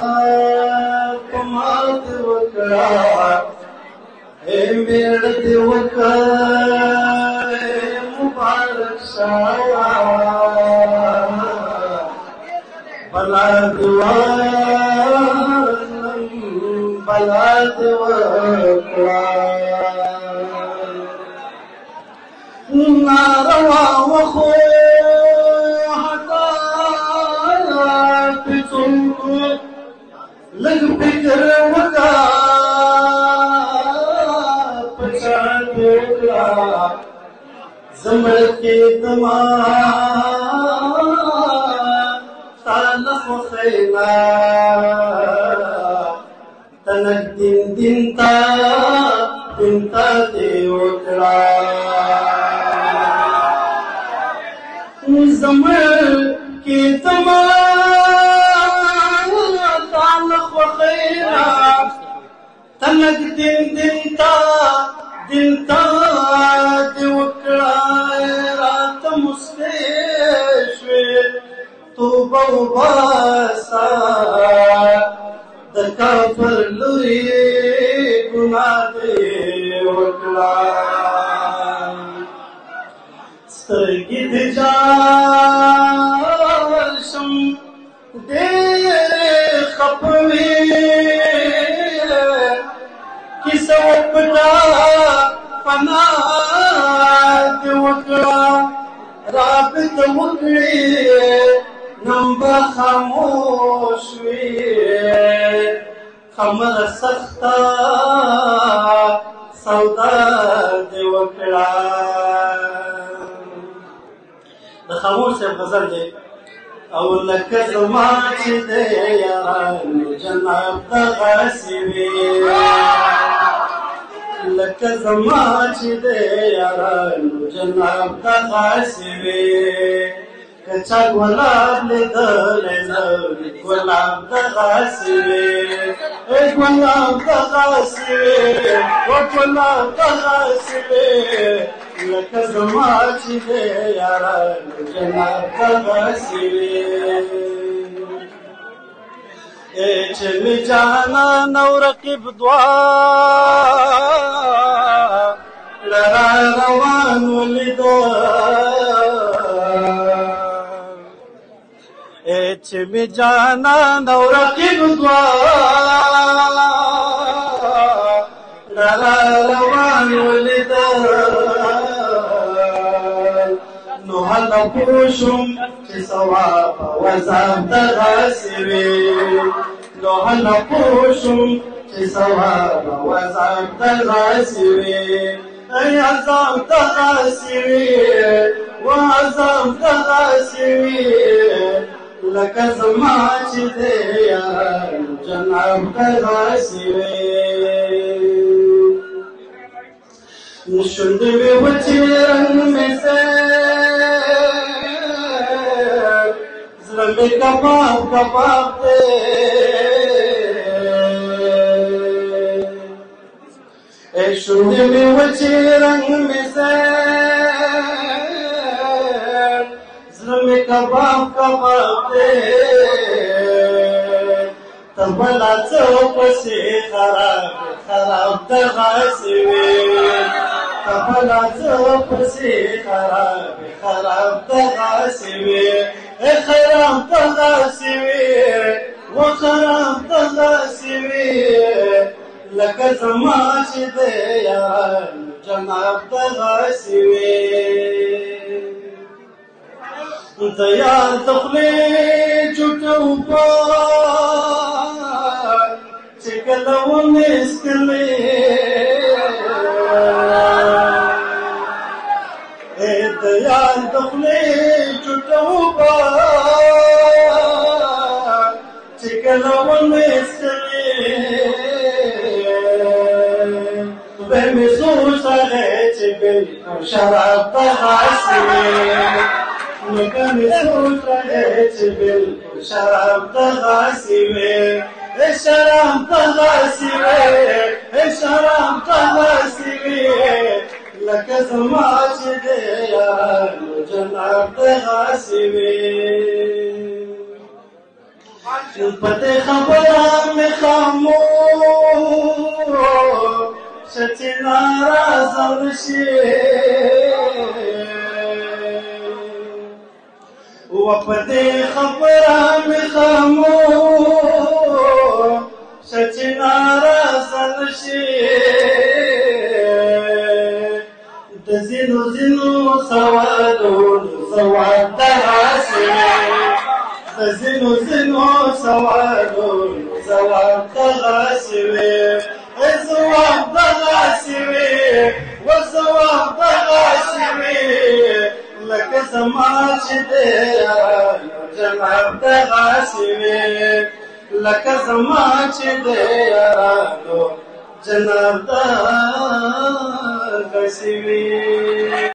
कमाल वकड़ा हे मेरे वकड़े मुबारक शाया बला दुआ बला वकड़ा नारवा वखो लग फिक्र वका पछाड़ वका ज़मर के तमा तालफ खैना तनक दिन ता दे वकड़ा ज़मर के तमा तनक दिन ता दिवकड़ा रात मुस्तेशवे तू बहुबासा दका पर लुरी गुना दे वकड़ा स्तरगिद जाशम दे खपवी किसवपटा पना वकड़ा राबित वकड़ी नंबा खामोश वे खमर सख्ता सौदा दे वकड़ा द खामोश से गजल दे او لکه زما چې د یارانو جناب دغسې وي لکه زما چې د یارانو جناب دغسې وي که چا ګلاب لیدلی نه وي ګلاب دغسې وي ګلاب دغسې وي ګلاب دغسې وي لکه زما چې د یارانو جناب دغسې وي چې مې جانان او رقیب دواړه را روان ولیدو چې مې جانان او رقیب دواړه را روان ولیدو نو هله پوه شوم چې ثواب او عذاب دغسې وي نو هله پوه شوم چې ثواب او عذاب دغسې وي ای عذاب دغسې وي و عذاب دغسې وي لکه زما چې د یارانو جناب دغسې وي شونډې مې وچې رنګ مې زړه مې کباب کباب دی شونډې مې وچې رنګ مې زړه مې کباب کباب دی ته بلا څه پسې خراب دغسې وي ته بلا څه پسې خراب دغسې وي خراب دغسې وي و خراب دغسې وي لکه زما چې د یارانو جناب دغسې وي د یار د خولې چوټه اوبه چې کله ومې څکلې د یار د خولې چوټه اوبه چې کله ومې څکلې به مې سوچ راغی چې بلکل شراب دغسې وي لکه مې سوچ راغی چې بلکل شراب دغسې وي شراب دغسې وي شراب دغسې وي لکه زما چې د یارانو جناب دغسې وي پته خبره مې خاموش چې ناراضه نشي وپدې خبره مې خاموش چې ناراضه نشي د ځینو سوالونو ځواب دغسې د ځینو سوالونو ځواب دغسې وي ځواب دغسې وي ځواب دغسې وي لکه زما چې دی یارانو جناب دغسې وي لکه زما چې دی یارانو جناب دغسې وي